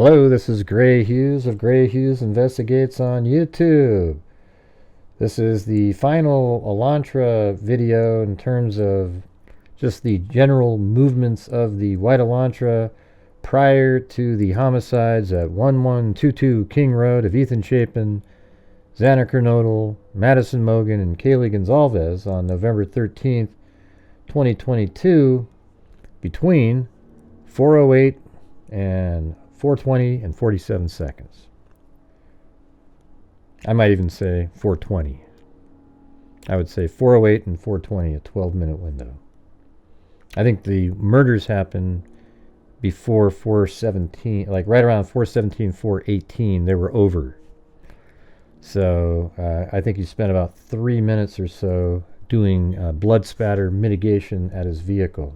Hello, this is Gray Hughes of Gray Hughes Investigates on YouTube. This is the final elantra video in terms of just the general movements of the white elantra prior to the homicides at 1122 King Road of Ethan Chapin, Xana Kernodle, Madison Mogan, and Kaylee Gonzalez on November 13th, 2022 between 4:08 and 4:20 and 47 seconds. I might even say 4:20. I would say 4:08 and 4:20, a 12-minute window. I think the murders happened before 4:17, like right around 4:17, 4:18, they were over. So I think he spent about 3 minutes or so doing blood spatter mitigation at his vehicle.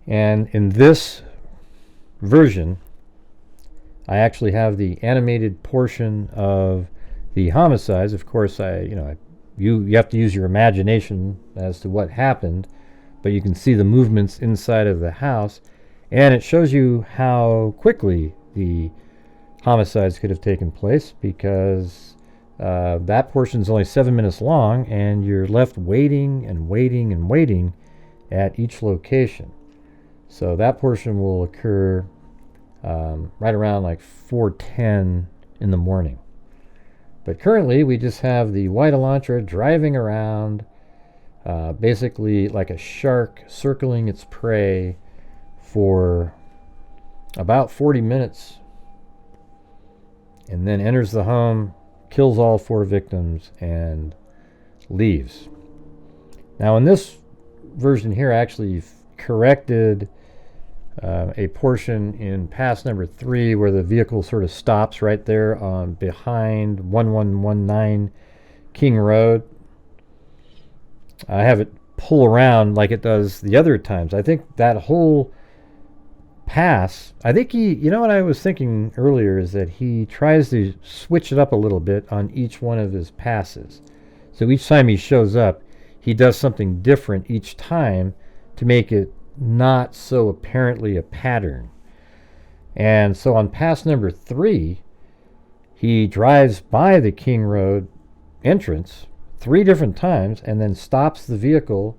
And in this version, I actually have the animated portion of the homicides. Of course, you have to use your imagination as to what happened, but you can see the movements inside of the house, and it shows you how quickly the homicides could have taken place, because that portion is only 7 minutes long, and you're left waiting and waiting and waiting at each location. So that portion will occur right around like 4:10 in the morning. But currently we just have the white elantra driving around, basically like a shark circling its prey for about 40 minutes, and then enters the home, kills all 4 victims, and leaves. Now in this version here, I actually corrected a portion in pass number 3 where the vehicle sort of stops right there on behind 1119 King Road. I have it pull around like it does the other times. I think that whole pass, I think you know what I was thinking earlier, is that he tries to switch it up a little bit on each one of his passes. So each time he shows up, he does something different each time to make it not so apparently a pattern. And so on pass number 3, he drives by the King Road entrance 3 different times and then stops the vehicle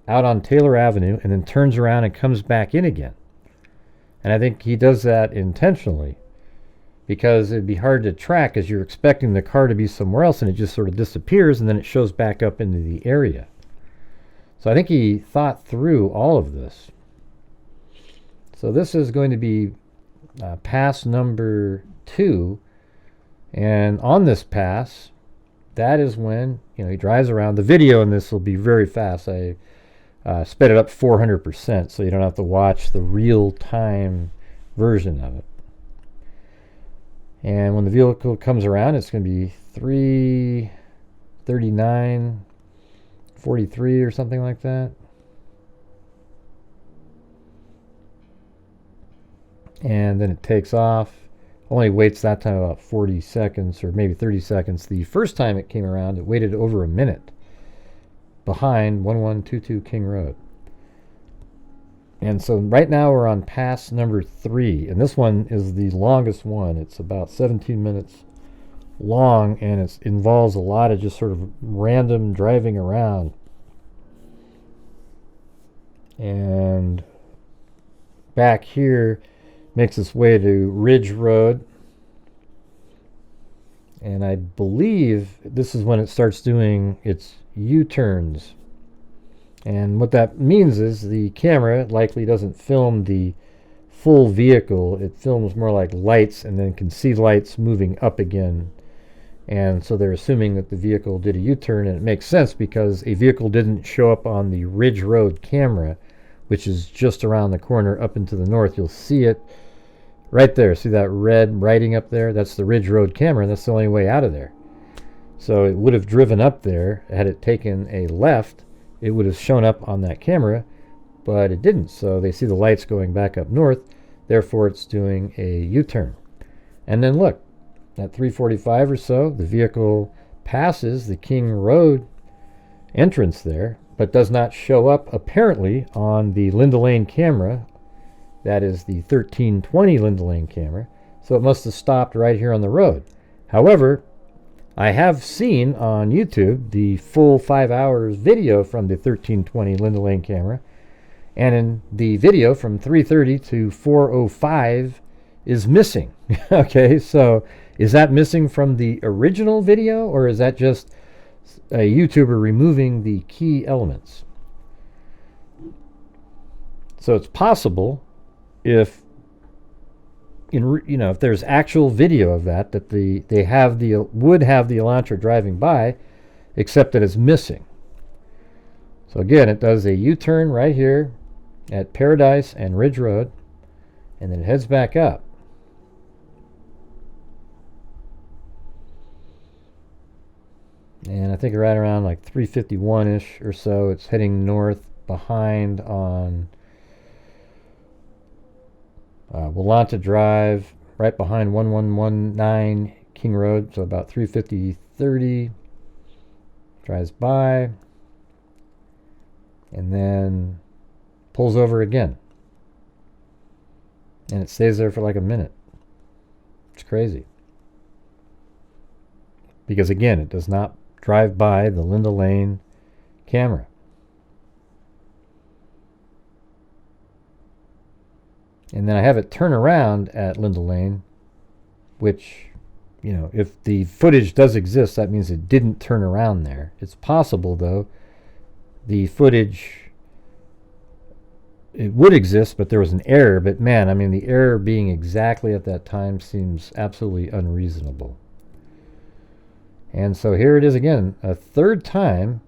out on Taylor Avenue and then turns around and comes back in again. And I think he does that intentionally, because it'd be hard to track as you're expecting the car to be somewhere else, and it just sort of disappears and then it shows back up into the area. So I think he thought through all of this. So this is going to be pass number 2. And on this pass, that is when he drives around. The video in this will be very fast. I sped it up 400%, so you don't have to watch the real-time version of it. And when the vehicle comes around, it's going to be 3:39. 43 or something like that. And then it takes off. Only waits that time about 40 seconds or maybe 30 seconds. The first time it came around, it waited over a minute behind 1122 King Road. And so right now we're on pass number 3, and this one is the longest one. It's about 17 minutes long, and it involves a lot of just sort of random driving around. And back here makes its way to Ridge Road, and I believe this is when it starts doing its U-turns. And what that means is the camera likely doesn't film the full vehicle. It films more like lights, and then can see lights moving up again. And so they're assuming that the vehicle did a U-turn, and it makes sense because a vehicle didn't show up on the Ridge Road camera, which is just around the corner up into the north. You'll see it right there. See that red writing up there? That's the Ridge Road camera, and that's the only way out of there. So it would have driven up there. Had it taken a left, it would have shown up on that camera, but it didn't. So they see the lights going back up north, therefore it's doing a U-turn. And then look, at 3:45 or so, the vehicle passes the King Road entrance there, but does not show up apparently on the Linda Lane camera That is the 1320 Linda Lane camera. So it must have stopped right here on the road. However, I have seen on YouTube the full 5 hours video from the 1320 Linda Lane camera. And in the video from 3:30 to 4:05 is missing. Okay, so is that missing from the original video, or is that just a YouTuber removing the key elements? So it's possible if if there's actual video of that they would have the elantra driving by, except that it's missing. So again, it does a U-turn right here at Paradise and Ridge Road, and then it heads back up. And I think right around like 351-ish or so, it's heading north behind on Willanta Drive, right behind 1119 King Road, so about 350-30. Drives by, and then pulls over again. And it stays there for like a minute. It's crazy. Because again, it does not drive by the Linda Lane camera. And then I have it turn around at Linda Lane, which, if the footage does exist, that means it didn't turn around there. It's possible, though, the footage, it would exist, but there was an error. But man, I mean, the error being exactly at that time seems absolutely unreasonable. And so here it is again, a third time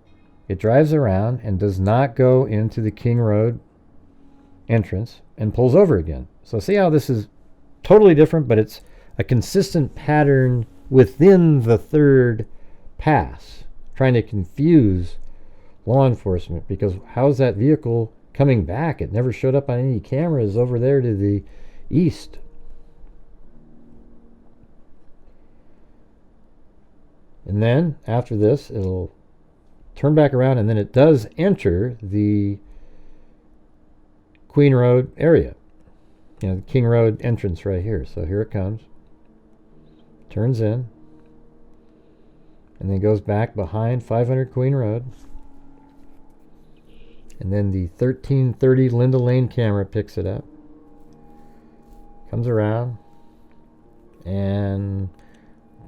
it drives around and does not go into the King Road entrance and pulls over again. So see how this is totally different, but it's a consistent pattern within the third pass, trying to confuse law enforcement, because how's that vehicle coming back? It never showed up on any cameras over there to the east. And then after this, it'll turn back around, and then it does enter the Queen Road area. The King Road entrance right here. So here it comes. Turns in. And then goes back behind 500 Queen Road. And then the 1330 Linda Lane camera picks it up. Comes around. And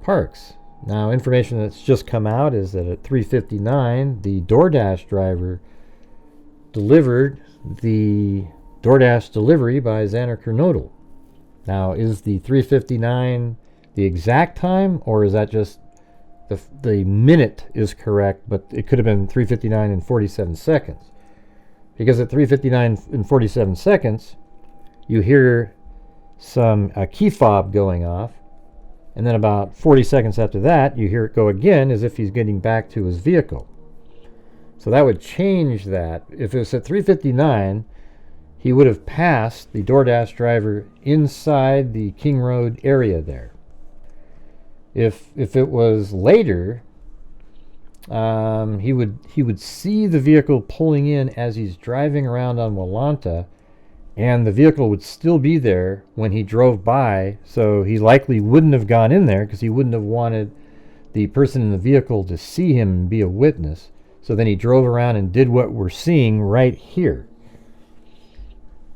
parks. Now, information that's just come out is that at 3:59, the DoorDash driver delivered the DoorDash delivery by Xander Kernodle. Now, is the 3:59 the exact time, or is that just the minute is correct, but it could have been 3:59 and 47 seconds? Because at 3:59 and 47 seconds, you hear some key fob going off. And then about 40 seconds after that, you hear it go again as if he's getting back to his vehicle. So that would change that. If it was at 3:59, he would have passed the DoorDash driver inside the King Road area there. If it was later, he would see the vehicle pulling in as he's driving around on Willanta, and the vehicle would still be there when he drove by, so he likely wouldn't have gone in there because he wouldn't have wanted the person in the vehicle to see him and be a witness. So then he drove around and did what we're seeing right here.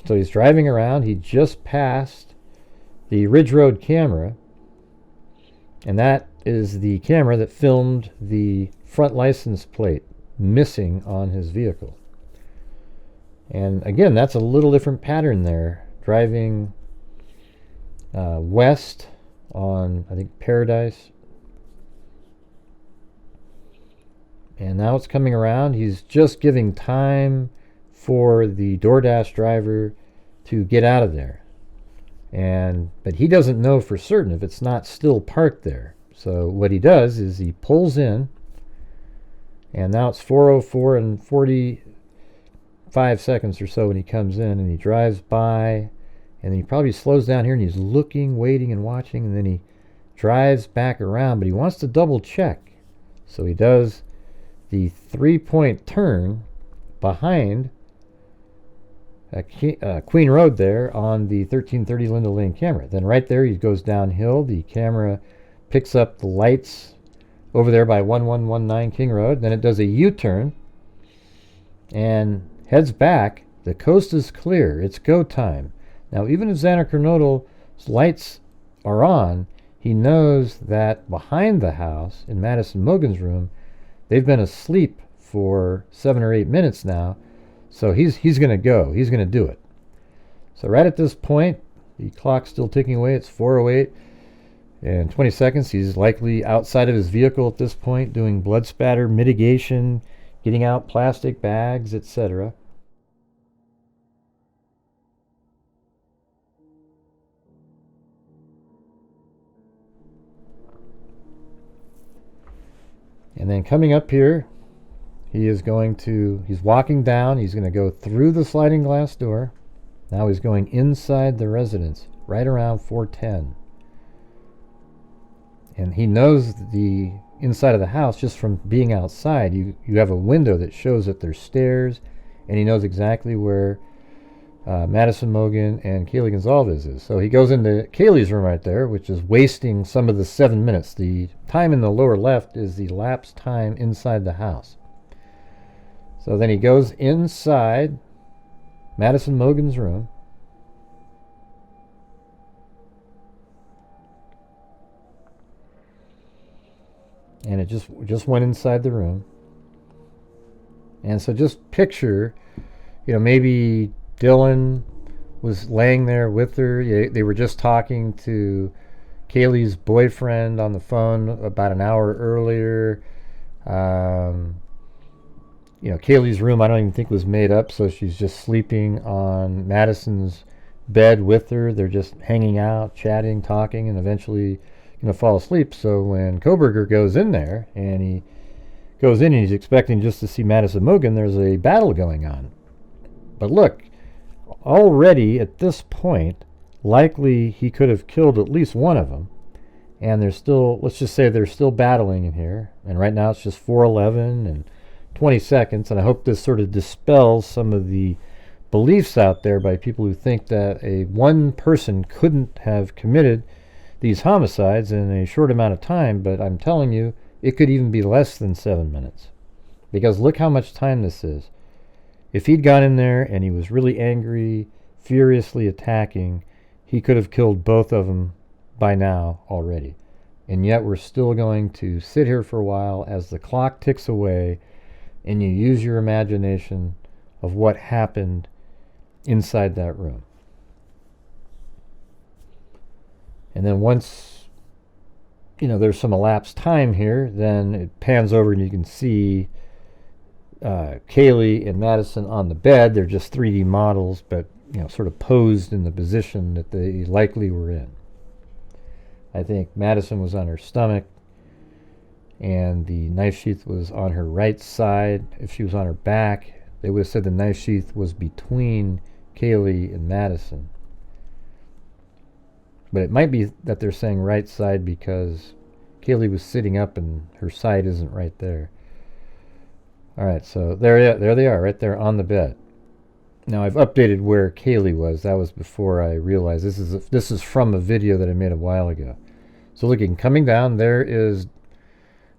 So he's driving around. He just passed the Ridge Road camera, and that is the camera that filmed the front license plate missing on his vehicle. And again, that's a little different pattern there. Driving west on, I think, Paradise. And now it's coming around. He's just giving time for the DoorDash driver to get out of there. But he doesn't know for certain if it's not still parked there. So what he does is he pulls in, and now it's 4:04 and 45 seconds or so when he comes in, and he drives by, and then he probably slows down here, and he's looking, waiting, and watching, and then he drives back around, but he wants to double check. So he does the 3-point turn behind Queen Road there on the 1330 Linda Lane camera. Then right there, he goes downhill. The camera picks up the lights over there by 1119 King Road. Then it does a U-turn and heads back. The coast is clear. It's go time. Now, even if Xander Kernodle's lights are on, he knows that behind the house, in Madison Mogen's room, they've been asleep for 7 or 8 minutes now. So he's going to go. He's going to do it. So right at this point, the clock's still ticking away. It's 4:08 and 20 seconds. He's likely outside of his vehicle at this point, doing blood spatter mitigation, getting out plastic bags, etc. And then coming up here, he's walking down. He's going to go through the sliding glass door. Now he's going inside the residence, right around 4:10. And he knows the inside of the house just from being outside. You have a window that shows that there's stairs, and he knows exactly where Madison Mogen and Kaylee Gonzalez is. So he goes into Kaylee's room right there, which is wasting some of the 7 minutes. The time in the lower left is the lapse time inside the house. So then he goes inside Madison Mogen's room. And it just went inside the room. And so just picture, maybe Dylan was laying there with her. They were just talking to Kaylee's boyfriend on the phone about an hour earlier. Kaylee's room I don't even think was made up, so she's just sleeping on Madison's bed with her. They're just hanging out, chatting, talking, and eventually fall asleep. So when Koberger goes in there, and he goes in and he's expecting just to see Madison Mogen, there's a battle going on. But look, already at this point, likely he could have killed at least one of them. And there's still, let's just say they're still battling in here. And right now it's just 4:11 and 20 seconds. And I hope this sort of dispels some of the beliefs out there by people who think that one person couldn't have committed these homicides in a short amount of time. But I'm telling you, it could even be less than 7 minutes. Because look how much time this is. If he'd gone in there and he was really angry, furiously attacking, he could have killed both of them by now already. And yet we're still going to sit here for a while as the clock ticks away and you use your imagination of what happened inside that room. And then once, there's some elapsed time here, then it pans over and you can see Kaylee and Madison on the bed. They're just 3D models, but sort of posed in the position that they likely were in. I think Madison was on her stomach, and the knife sheath was on her right side. If she was on her back, they would have said the knife sheath was between Kaylee and Madison. But it might be that they're saying right side because Kaylee was sitting up and her side isn't right there. All right, so there they are, right there on the bed. Now I've updated where Kaylee was. That was before I realized this is from a video that I made a while ago. So looking, coming down, there is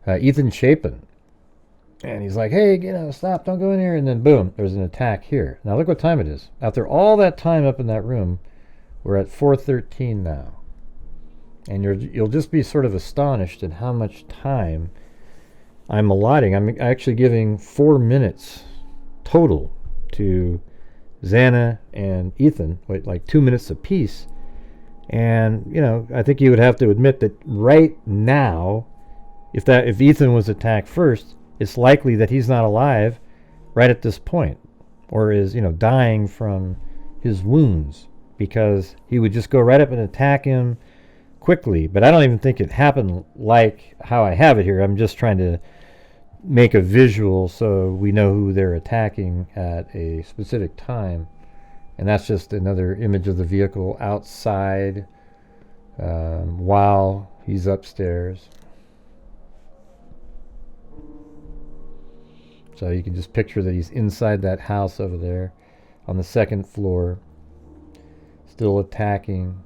Ethan Chapin. And he's like, hey, stop, don't go in here. And then boom, there's an attack here. Now look what time it is. After all that time up in that room, we're at 4:13 now. And you'll just be sort of astonished at how much time I'm allotting. I'm actually giving 4 minutes total to Xana and Ethan, like 2 minutes apiece. And, I think you would have to admit that right now, if Ethan was attacked first, it's likely that he's not alive right at this point, or is, dying from his wounds, because he would just go right up and attack him quickly. But I don't even think it happened like how I have it here. I'm just trying to make a visual so we know who they're attacking at a specific time. And that's just another image of the vehicle outside while he's upstairs. So you can just picture that he's inside that house over there. on the second floor, still attacking.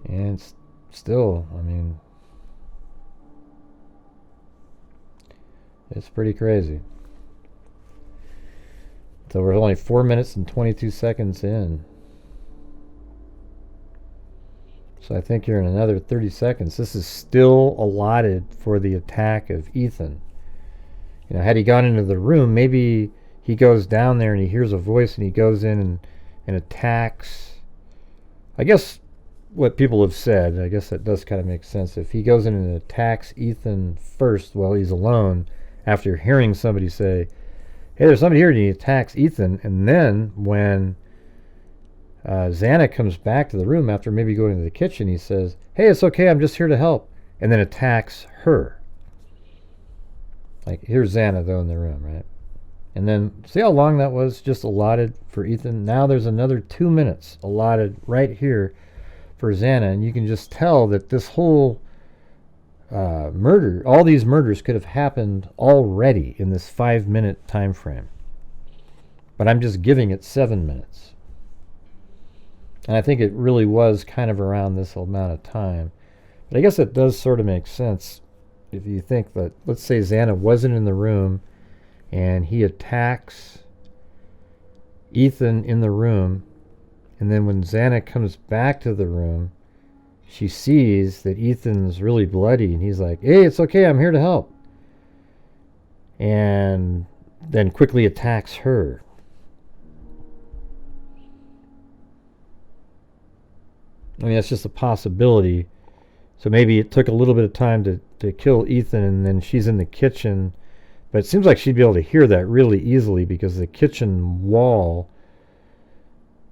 And still, I mean, it's pretty crazy. So we're only 4 minutes and 22 seconds in. So I think you're in another 30 seconds. This is still allotted for the attack of Ethan. You know, had he gone into the room, maybe he goes down there and he hears a voice and he goes in and attacks. I guess what people have said, I guess that does kind of make sense. If he goes in and attacks Ethan first while he's alone, after hearing somebody say, hey, there's somebody here, and he attacks Ethan, and then when Xana comes back to the room after maybe going to the kitchen, he says, hey, it's okay, I'm just here to help, and then attacks her. Like, here's Xana, though, in the room, right? And then, see how long that was just allotted for Ethan? Now there's another 2 minutes allotted right here for Xana, and you can just tell that this whole murder, all these murders could have happened already in this 5-minute time frame. But I'm just giving it 7 minutes. And I think it really was kind of around this amount of time. But I guess it does sort of make sense if you think that, let's say Xana wasn't in the room and he attacks Ethan in the room, and then when Xana comes back to the room, she sees that Ethan's really bloody, and he's like, hey, it's okay, I'm here to help. And then quickly attacks her. I mean, that's just a possibility. So maybe it took a little bit of time to kill Ethan, and then she's in the kitchen. But it seems like she'd be able to hear that really easily because the kitchen wall,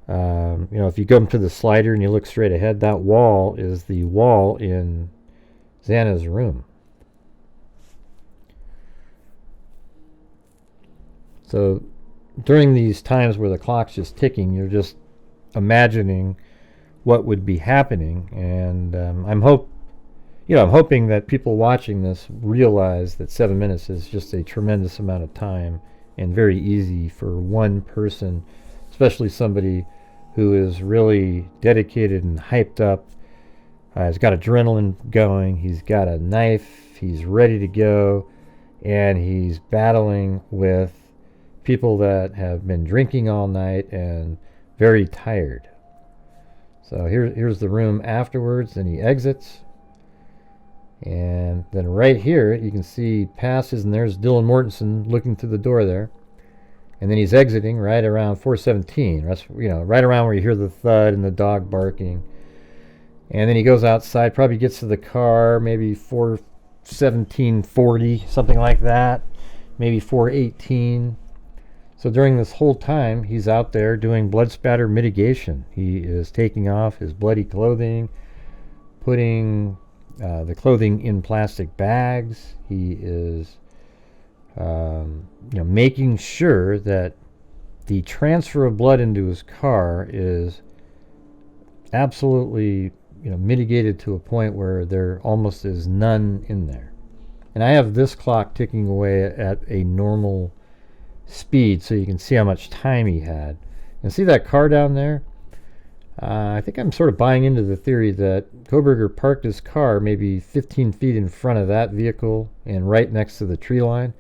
you know, if you go to the slider and you look straight ahead, that wall is the wall in Xana's room. So during these times where the clock's just ticking, you're just imagining what would be happening, and I'm hoping that people watching this realize that 7 minutes is just a tremendous amount of time and very easy for one person, especially somebody who is really dedicated and hyped up. He's got adrenaline going, he's got a knife, he's ready to go, and he's battling with people that have been drinking all night and very tired. So here's the room afterwards, and he exits. And then right here, you can see passes, and there's Dylan Mortensen looking through the door there. And then he's exiting right around 417. That's, you know, right around where you hear the thud and the dog barking. And then he goes outside, probably gets to the car, maybe 417:40, something like that. Maybe 418. So during this whole time, he's out there doing blood spatter mitigation. He is taking off his bloody clothing, putting the clothing in plastic bags. He is making sure that the transfer of blood into his car is absolutely mitigated to a point where there almost is none in there. And I have this clock ticking away at a normal speed so you can see how much time he had. And see that car down there? I think I'm sort of buying into the theory that Kohberger parked his car maybe 15 feet in front of that vehicle and right next to the tree line,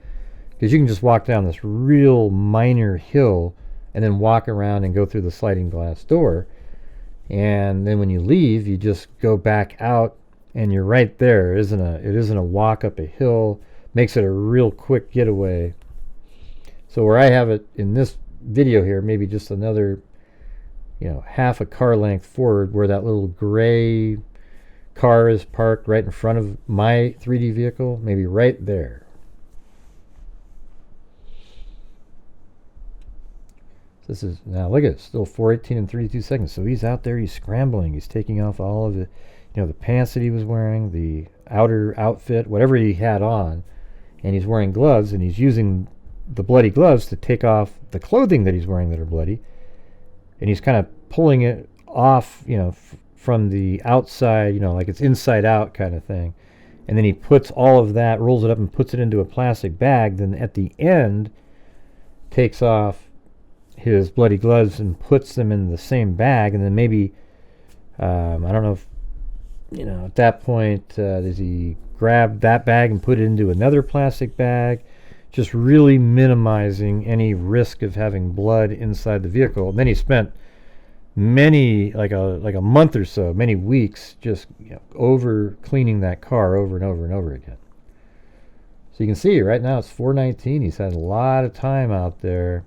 because you can just walk down this real minor hill and then walk around and go through the sliding glass door, and then when you leave you just go back out and you're right there. It isn't a walk up a hill. Makes it a real quick getaway. So where I have it in this video here, maybe just another half a car length forward, where that little gray car is parked right in front of my 3D vehicle, maybe right there. This is, now look at it, still 4:18 and 32 seconds. So he's out there, he's scrambling, he's taking off all of the the pants that he was wearing, the outer outfit, whatever he had on, and he's wearing gloves, and he's using the bloody gloves to take off the clothing that he's wearing that are bloody, and he's kind of pulling it off from the outside, like it's inside out kind of thing, and then he puts all of that, rolls it up and puts it into a plastic bag, then at the end takes off his bloody gloves and puts them in the same bag, and then maybe I don't know if, at that point does he grab that bag and put it into another plastic bag, just really minimizing any risk of having blood inside the vehicle. And then he spent like a month or so, many weeks, just over cleaning that car over and over and over again. So you can see right now it's 4:19. He's had a lot of time out there,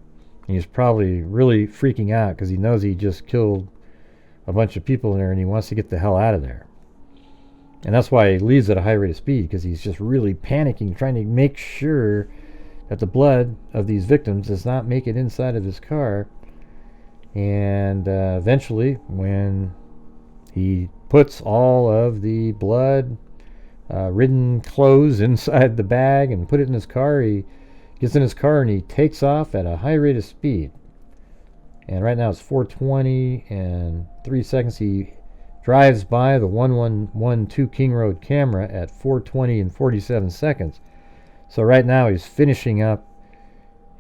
and he's probably really freaking out because he knows he just killed a bunch of people in there and he wants to get the hell out of there. And that's why he leaves at a high rate of speed, because he's just really panicking, trying to make sure that the blood of these victims does not make it inside of his car. And eventually, when he puts all of the blood ridden clothes inside the bag and put it in his car, he gets in his car and he takes off at a high rate of speed. And right now it's 4:20 and 3 seconds. He drives by the 1112 King Road camera at 4:20 and 47 seconds. So right now he's finishing up.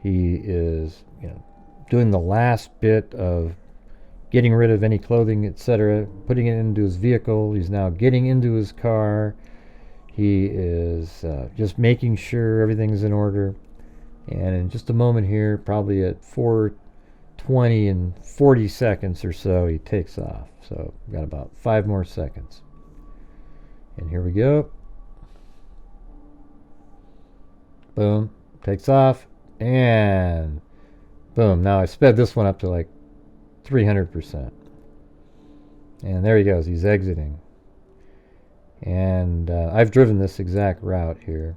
He is, doing the last bit of getting rid of any clothing, etc., putting it into his vehicle. He's now getting into his car. He is just making sure everything's in order. And in just a moment here, probably at 4:20 and 40 seconds or so, he takes off. So we've got about 5 more seconds. And here we go. Boom. Takes off. And boom. Now I sped this one up to like 300%. And there he goes. He's exiting. And I've driven this exact route here.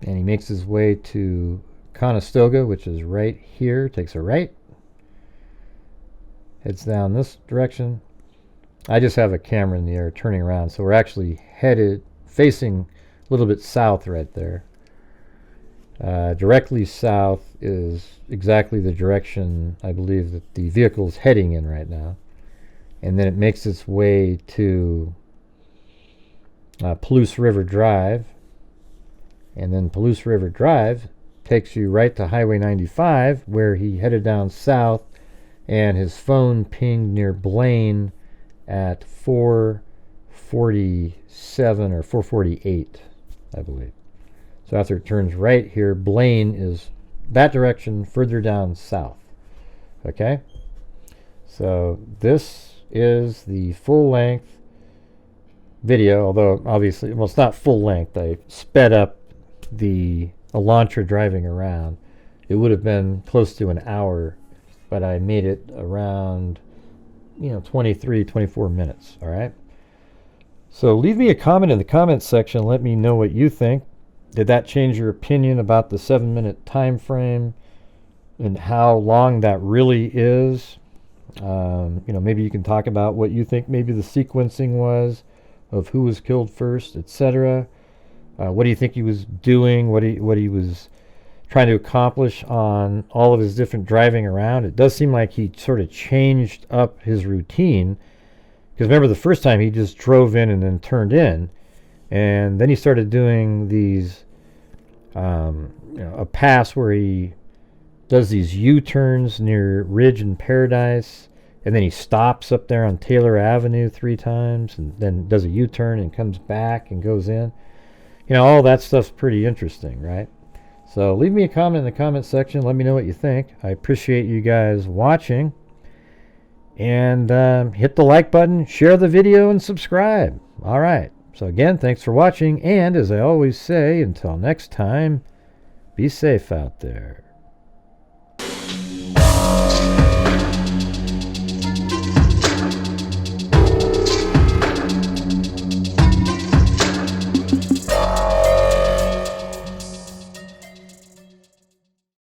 And he makes his way to Conestoga, which is right here. Takes a right. Heads down this direction. I just have a camera in the air turning around, so we're actually facing a little bit south right there. Directly south is exactly the direction I believe that the vehicle is heading in right now. And then it makes its way to Palouse River Drive. And then Palouse River Drive takes you right to Highway 95, where he headed down south, and his phone pinged near Blaine at 4:47 or 4:48, I believe. So after it turns right here, Blaine is that direction further down south. Okay? So this is the full-length video, although obviously, well, it's not full length. I sped up the elantra driving around. It would have been close to an hour, but I made it around 23, 24 minutes. All right. So leave me a comment in the comments section. Let me know what you think. Did that change your opinion about the 7-minute time frame and how long that really is? Maybe you can talk about what you think maybe the sequencing was of who was killed first, etc. What do you think he was doing? What he was trying to accomplish on all of his different driving around? It does seem like he sort of changed up his routine, because remember the first time he just drove in and then turned in, and then he started doing these a pass where he does these U-turns near Ridge and Paradise, and then he stops up there on Taylor Avenue 3 times and then does a U-turn and comes back and goes in. All that stuff's pretty interesting, right? So leave me a comment in the comment section. Let me know what you think. I appreciate you guys watching. And hit the like button, share the video, and subscribe. All right. So again, thanks for watching. And as I always say, until next time, be safe out there.